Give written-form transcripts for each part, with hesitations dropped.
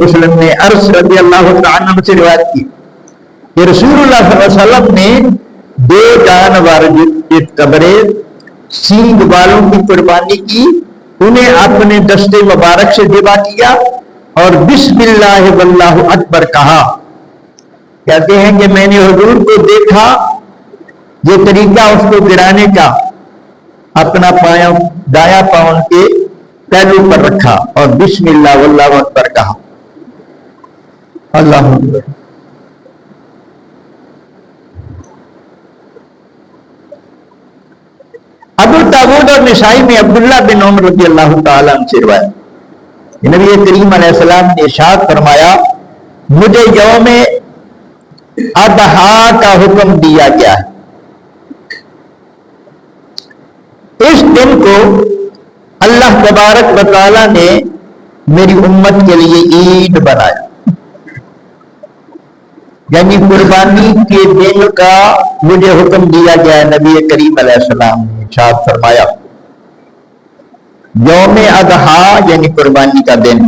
مسلم نے انس رضی اللہ تعالیٰ عنہ سے روایت کی کہ رسول اللہ صلی اللہ علیہ وسلم نے 2 جانور کے تبرے سینگ والوں کی قربانی کی، انہیں اپنے دستے مبارک سے ذبح کیا اور بسم اللہ واللہ اکبر کہا۔ کہتے ہیں کہ میں نے حضور کو دیکھا، یہ طریقہ اس کو گرانے کا، اپنا دایاں پاؤں کے پہلو پر رکھا اور بسم اللہ واللہ اکبر کہا۔ اللہ اکبر۔ ابو داؤد اور نسائی میں عبداللہ بن عمر رضی اللہ تعالیٰ عنہ سے روایت، نبی کریم علیہ السلام نے ارشاد فرمایا مجھے یوم اضحیٰ کا حکم دیا گیا ہے، اس دن کو اللہ تبارک و تعالیٰ نے میری امت کے لیے عید بنایا، یعنی قربانی کے دن کا مجھے حکم دیا گیا ہے۔ نبی کریم علیہ السلام نے ارشاد فرمایا یوم اضحیٰ یعنی قربانی کا دن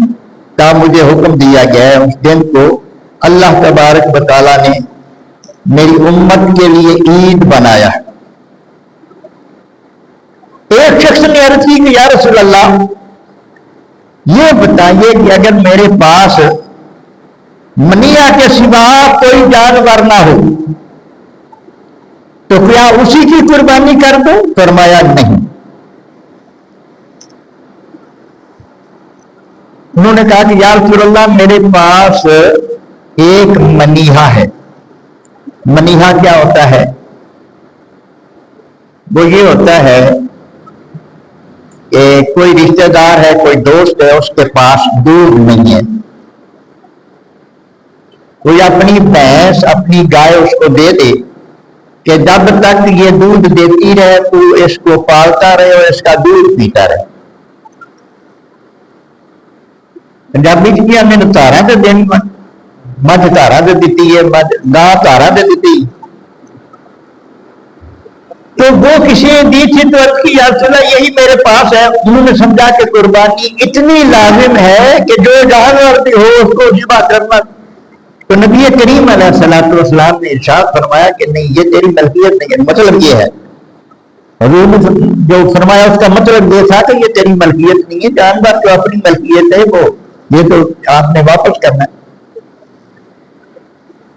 کا مجھے حکم دیا گیا ہے، اس دن کو اللہ تبارک و تعالیٰ نے میری امت کے لیے عید بنایا ہے۔ ایک شخص نے عرض کی کہ یا رسول اللہ یہ بتائیے کہ اگر میرے پاس منیہ کے سوا کوئی جانور نہ ہو تو کیا اسی کی قربانی کر دوں؟ فرمایا نہیں۔ انہوں نے کہا کہ یا رسول اللہ میرے پاس ایک منیہا ہے۔ منیہا کیا ہوتا ہے؟ وہ یہ ہوتا ہے کہ کوئی رشتہ دار ہے، کوئی دوست ہے، اس کے پاس دودھ نہیں ہے، کوئی اپنی بھینس اپنی گائے اس کو دے دے کہ جب تک یہ دودھ دیتی رہے تو اس کو پالتا رہے اور اس کا دودھ پیتا رہے۔ پنجابی کیا میں نے تارا دے دینی، مجھ تارا دے دیتی ہے، گاں تارا دے دیتی، تو وہ کسی نے دی تھی تو عرض کی یا رسول اللہ یہی میرے پاس ہے۔ انہوں نے سمجھا کہ قربانی اتنی لازم ہے کہ جو جانور بھی ہو اس کو ذبح کرنا، تو نبی کریم علیہ السلام نے ارشاد فرمایا کہ نہیں یہ تیری ملکیت نہیں ہے۔ مطلب یہ ہے حضور نے جو فرمایا اس کا مطلب یہ تھا کہ یہ تیری ملکیت نہیں ہے، جانور جو اپنی ملکیت ہے وہ یہ تو آپ نے واپس کرنا ہے۔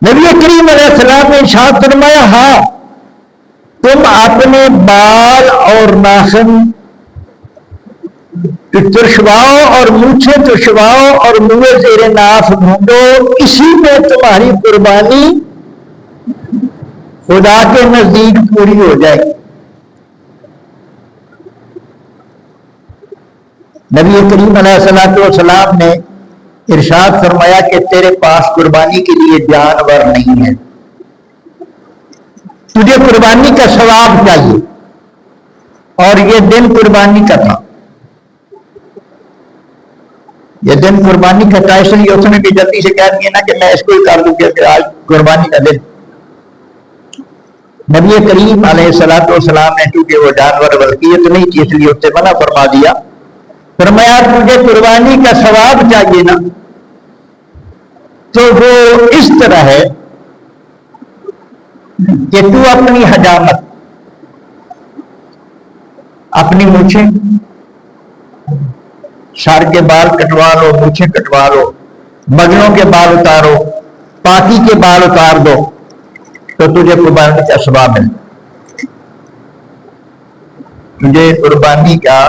نبی کریم علیہ السلام نے ارشاد فرمایا ہاں تم اپنے بال اور ناخن ترشواؤ اور مونچھیں ترشواؤ اور منہ زیر ناف ڈھونڈو، اسی میں تمہاری قربانی خدا کے نزدیک پوری ہو جائے گی۔ نبی کریم علیہ السلام نے ارشاد فرمایا کہ تیرے پاس قربانی کے لیے جانور نہیں ہے، تجھے قربانی کا ثواب چاہیے، اور یہ دن قربانی کا تھا، یہ دن قربانی کا تھا، اس لیے اس نے بھی جلدی سے کہہ دیا نا کہ میں اس کو ہی کر دوں کہ آج قربانی کا دن۔ نبی کریم علیہ السلام نے چونکہ وہ جانور ملکیت نہیں تھی اس لیے اس سے منع فرما دیا، فرمایا تجھے قربانی کا ثواب چاہیے نا، تو وہ اس طرح ہے کہ تو اپنی حجامت، اپنی مونچھیں، سر کے بال کٹوا لو، مونچھیں کٹوا لو، بغلوں کے بال اتارو، پاکی کے بال اتار دو تو تجھے قربانی کا ثواب ملے، تجھے قربانی کا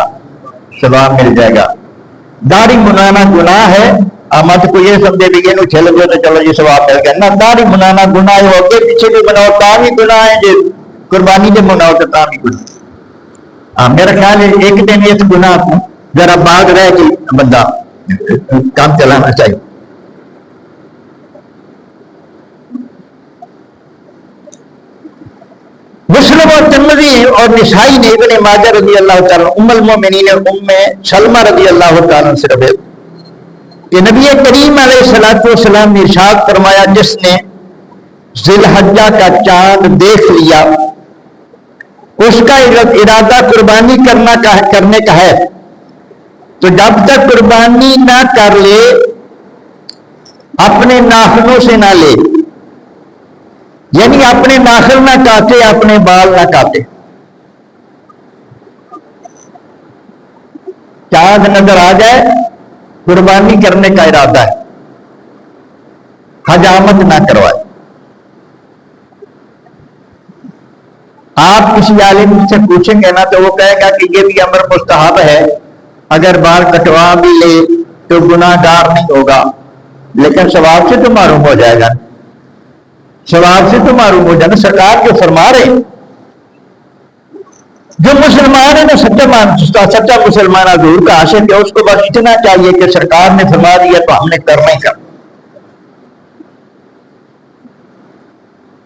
ثواب مل جائے گا۔ داڑھی منانا گناہ ہے، مت کو یہ سمجھے بھی یہ چھل دو تو چلو یہ ثواب مل گیا، نہ داڑھی منانا گناہ ہے، وہ کے پیچھے بھی بناؤ تا بھی گناہ ہے، جو قربانی جو مناؤ تو تا بھی گناہ۔ میرا خیال ہے ایک دن یہ گناہ کو ذرا بعد رہ کے بندہ کام چلانا چاہیے۔ مسلم اور ترمذی اور نسائی نے ابن ماجہ رضی اللہ تعالیٰ ام المومنین ام سلمہ رضی اللہ تعالیٰ سے روایت کہ نبی کریم علیہ السلام نے ارشاد فرمایا جس نے ذی الحجہ کا چاند دیکھ لیا اس کا ارادہ قربانی کرنے کا ہے، تو جب تک قربانی نہ کر لے اپنے ناخنوں سے نہ لے، یعنی اپنے ناخن نہ کاٹے، اپنے بال نہ کاٹے۔ چاند نظر آ جائے قربانی کرنے کا ارادہ ہے، حجامت نہ کروائے۔ آپ کسی عالم سے پوچھیں گے نا تو وہ کہے گا کہ یہ بھی امر مستحب ہے، اگر بال کٹوا بھی لے تو گناہ گار نہیں ہوگا، لیکن ثواب سے تو معروم ہو جائے گا، ثواب سے تو معروم ہو جائے گا۔ سرکار جو فرما رہے، جو مسلمان ہے نا، سچا مسلمان حضور کا عاشق ہے، اس کو بس اتنا چاہیے کہ سرکار نے فرما دیا تو ہم نے کرنا ہی کرنا۔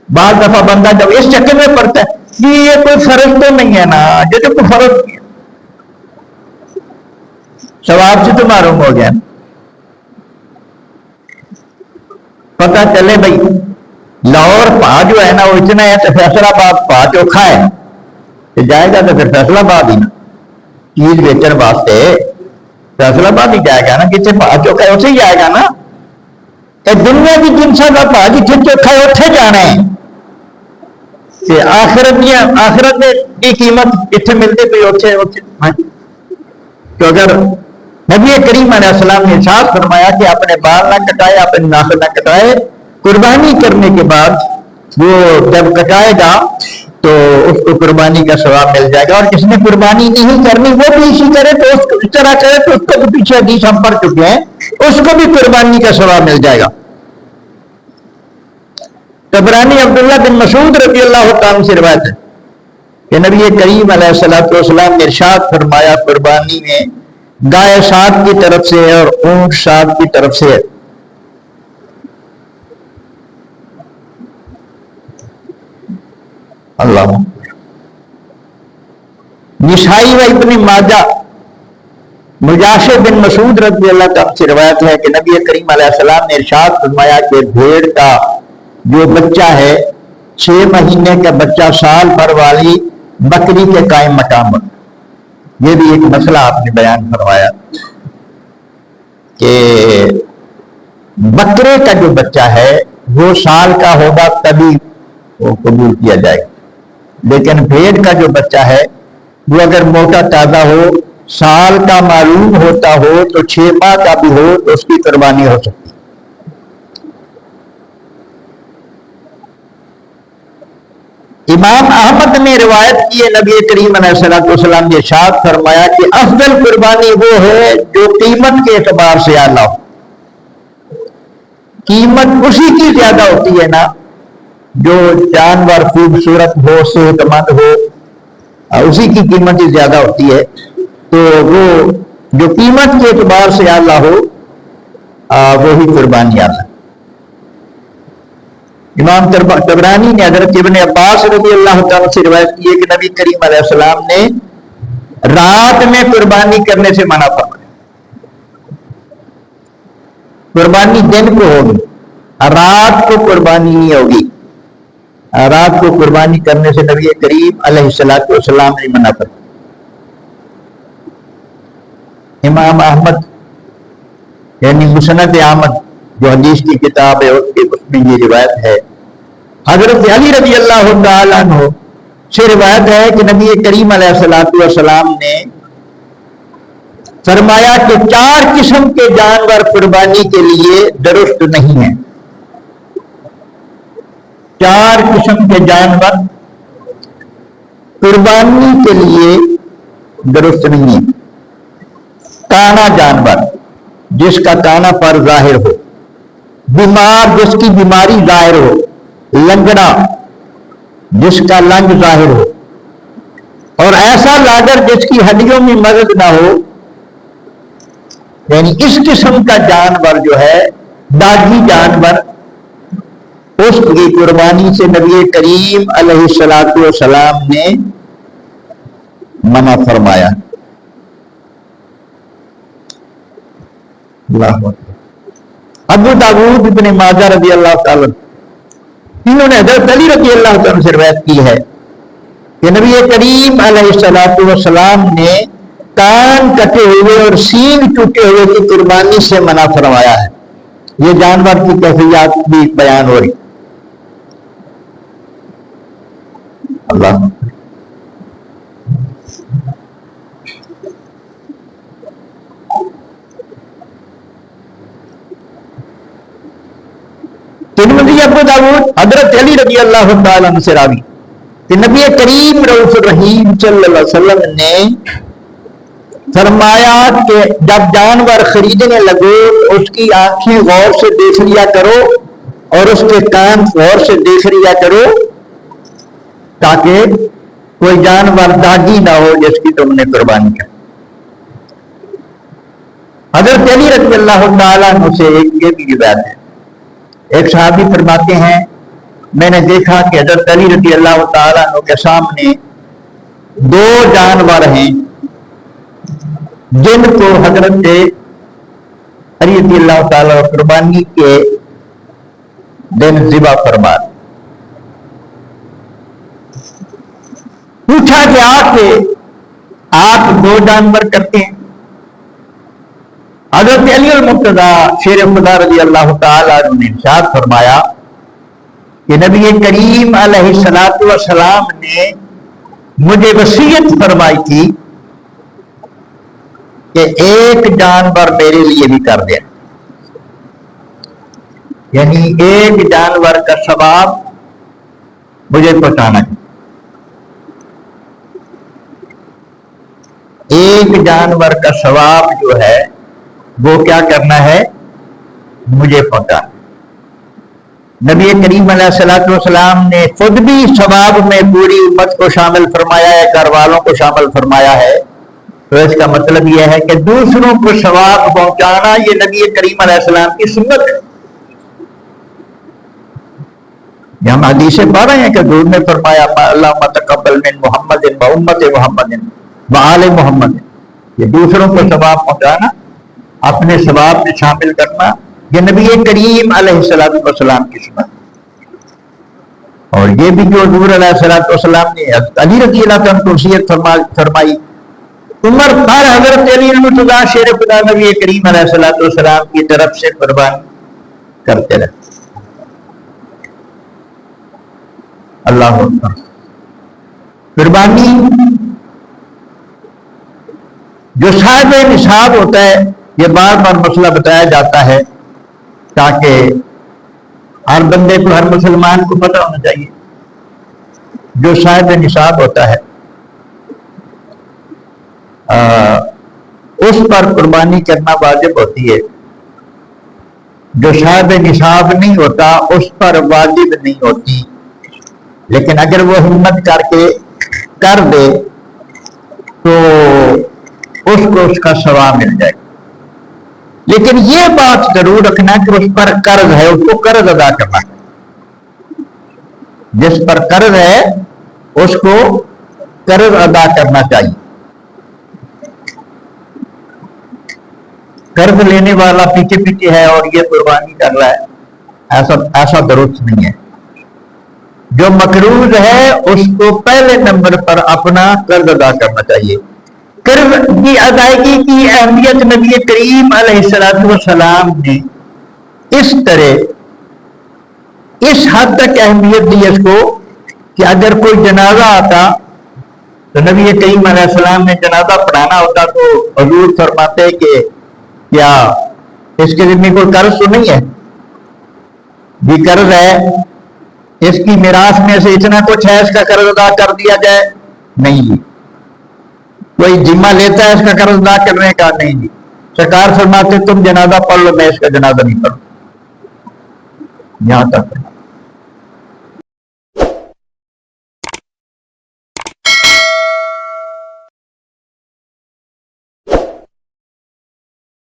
بعض دفعہ بندہ جب اس چکر میں پڑتا ہے کہ یہ کوئی فرض تو نہیں ہے نا، جو کوئی فرض نہیں ہے، ثواب سے تو معروم ہو گیا، پتہ چلے بھائی لاہور پا جو ہے نا وہ اتنا ہے تو فیصلہ آباد پا چوکھا ہے، جائے گا تو پھر فیصلہ آباد ہی نا، چیز بیچن واسطے فیصلہ آباد ہی جائے گا نا، جتنے پا چوکھا ہے اسے ہی جائے گا نا۔ دنیا کی جنسا کا پا جتنے چوکھا ہے اتنے جانا ہے، کہ آخرت کی قیمت اتنے ملتی پی اتنے۔ تو اگر نبی کریم علیہ السلام نے ارشاد فرمایا کہ اپنے بال نہ کٹائے، اپنے ناخن نہ کٹائے، قربانی کرنے کے بعد وہ جب کٹائے گا تو اس کو قربانی کا ثواب مل جائے گا، اور جس نے قربانی نہیں کرنی وہ بھی اسی کرے تو اس طرح کرے تو اس کو بھی پیچھے حدیث ہم پڑھ چکے ہیں، اس کو بھی قربانی کا ثواب مل جائے گا۔ طبرانی عبداللہ بن مسعود رضی اللہ تعالیٰ سے روایت ہے کہ نبی کریم علیہ السلام نے ارشاد فرمایا، قربانی میں گائے سات کی طرف سے اور اونٹ سات کی طرف سے۔ اللہ نسائی و ابن ماجہ مجاشع بن مسعود رضی اللہ تعالیٰ سے روایت ہے کہ نبی کریم علیہ السلام نے ارشاد فرمایا کہ بھیڑ کا جو بچہ ہے 6 مہینے کا بچہ سال بھر والی بکری کے قائم مقام ہے۔ یہ بھی ایک مسئلہ آپ نے بیان فرمایا کہ بکرے کا جو بچہ ہے وہ سال کا ہوگا تبھی وہ قبول کیا جائے گا، لیکن بھیڑ کا جو بچہ ہے وہ اگر موٹا تازہ ہو، سال کا معلوم ہوتا ہو تو 6 ماہ کا بھی ہو تو اس کی قربانی ہو سکتی ہے۔ امام احمد نے روایت کی ہے، نبی کریم علیہ السلام نے ارشاد فرمایا کہ افضل قربانی وہ ہے جو قیمت کے اعتبار سے اعلیٰ ہو۔ قیمت اسی کی زیادہ ہوتی ہے نا جو جانور خوبصورت ہو، صحت مند ہو، اسی کی قیمت ہی زیادہ ہوتی ہے، تو وہ جو قیمت کے اعتبار سے اعلیٰ ہو وہی قربانی اعلیٰ۔ امام طبرانی نے حضرت ابن عباس رضی اللہ تعالیٰ سے روایت کی ہے کہ نبی کریم علیہ السلام نے رات میں قربانی کرنے سے منع فرمایا۔ قربانی دن کو ہوگی، رات کو قربانی نہیں ہوگی، رات کو قربانی کرنے سے نبی کریم علیہ السلام نے منع فرمایا۔ امام احمد یعنی مسند احمد جو حدیث کی کتاب ہے اس میں یہ روایت ہے، حضرت علی رضی اللہ تعالیٰ عنہ سے روایت ہے کہ نبی کریم علیہ السلام نے فرمایا کہ 4 قسم کے جانور قربانی کے لیے درست نہیں ہیں۔ 4 قسم کے جانور قربانی کے لیے درست نہیں ہیں۔ کانا جانور جس کا کانا پر ظاہر ہو، بیمار جس کی بیماری ظاہر ہو، لنگڑا جس کا لنگ ظاہر ہو، اور ایسا لاگر جس کی ہڈیوں میں مدد نہ ہو، یعنی اس قسم کا جانور جو ہے داغی جانور، اس کی قربانی سے نبی کریم علیہ السلام نے منع فرمایا۔ اللہ ابو داؤد ابن ماجہ رضی اللہ تعالیٰ انہوں نے حضرت علی رضی اللہ تعالیٰ سے روایت کی ہے کہ نبی کریم علیہ السلام نے کان کٹے ہوئے اور سینگ ٹوٹے ہوئے کی قربانی سے منع فرمایا ہے۔ یہ جانور کی کیفیات بھی بیان ہو رہی. اللہ ترمذی ابو داؤد حضرت علی رضی اللہ تعالیٰ عنہ سے راوی کہ نبی کریم رؤوف الرحیم صلی اللہ علیہ وسلم نے فرمایا کہ جب جانور خریدنے لگو اس کی آنکھیں غور سے دیکھ لیا کرو اور اس کے کان غور سے دیکھ لیا کرو تاکہ کوئی جانور داغی نہ ہو جس کی تم نے قربانی کی. حضرت علی رضی اللہ تعالیٰ عنہ سے یہ بھی روایت ہے. ایک صحابی فرماتے ہیں میں نے دیکھا کہ حضرت علی رضی اللہ تعالیٰ عنہ کے سامنے دو جانور ہیں جن کو حضرت علی رضی اللہ تعالیٰ قربانی کے دن ذبح فرما. پوچھا گیا کہ آپ دو جانور کرتے ہیں. حضرت علی المرتضیٰ شیر خدا رضی اللہ تعالیٰ عنہ نے ارشاد فرمایا کہ نبی کریم علیہ الصلوۃ والسلام نے مجھے وصیت فرمائی تھی کہ ایک جانور میرے لیے بھی کر دیں، یعنی ایک جانور کا ثواب مجھے پہنچانا ہے. ایک جانور کا ثواب جو ہے وہ کیا کرنا ہے؟ مجھے پہنچانا. نبی کریم علیہ الصلوۃ والسلام نے خود بھی ثواب میں پوری امت کو شامل فرمایا ہے، گھر والوں کو شامل فرمایا ہے. تو اس کا مطلب یہ ہے کہ دوسروں کو ثواب پہنچانا یہ نبی کریم علیہ السلام کی سنت ہے. یہ ہم حدیث سے پڑھ رہے ہیں کہ حضور نے فرمایا اللہم تقبل من محمد و امت محمد و آل محمد. یہ دوسروں کو ثواب پہنچانا، اپنے ثواب میں شامل کرنا، یہ نبی کریم علیہ الصلوۃ والسلام کی سنت. اور یہ بھی جو حضور علیہ الصلوۃ والسلام نے علی رضی اللہ عنہ کو وصیت فرمائی، عمر پر حضرت علی المرتضیٰ شیر خدا نبی کریم علیہ الصلوۃ والسلام کی طرف سے قربان کرتے رہے. اللہ اکبر. قربانی جو صاحب نصاب ہوتا ہے، یہ بار بار مسئلہ بتایا جاتا ہے تاکہ ہر بندے کو، ہر مسلمان کو پتہ ہونا چاہیے. جو صاحب نصاب ہوتا ہے اس پر قربانی کرنا واجب ہوتی ہے. جو صاحب نصاب نہیں ہوتا اس پر واجب نہیں ہوتی، لیکن اگر وہ ہمت کر کے کر دے تو اس کو اس کا ثواب مل جائے. لیکن یہ بات ضرور رکھنا کہ اس پر قرض ہے، اس کو قرض ادا کرنا ہے. جس پر قرض ہے اس کو قرض ادا کرنا چاہیے. قرض لینے والا پیچھے پیچھے ہے اور یہ قربانی کر رہا ہے، ایسا درست نہیں ہے. جو مقروض ہے اس کو پہلے نمبر پر اپنا قرض ادا کرنا چاہیے. قرض کی ادائیگی کی اہمیت نبی کریم علیہ الصلوۃ والسلام نے اس طرح اس حد تک اہمیت دی اس کو کہ اگر کوئی جنازہ آتا تو نبی کریم علیہ السلام نے جنازہ پڑھانا ہوتا تو حضور فرماتے کہ کیا اس کے ذمہ کوئی قرض تو نہیں ہے؟ بھی قرض ہے، اس کی میراث میں سے اتنا کچھ ہے، اس کا قرض ادا کر دیا جائے؟ نہیں جی. کوئی ذمہ لیتا ہے اس کا قرض ادا کرنے کا؟ نہیں جی. سرکار فرماتے تم جنازہ پڑھ لو، میں اس کا جنازہ نہیں پڑھوں. یہاں تک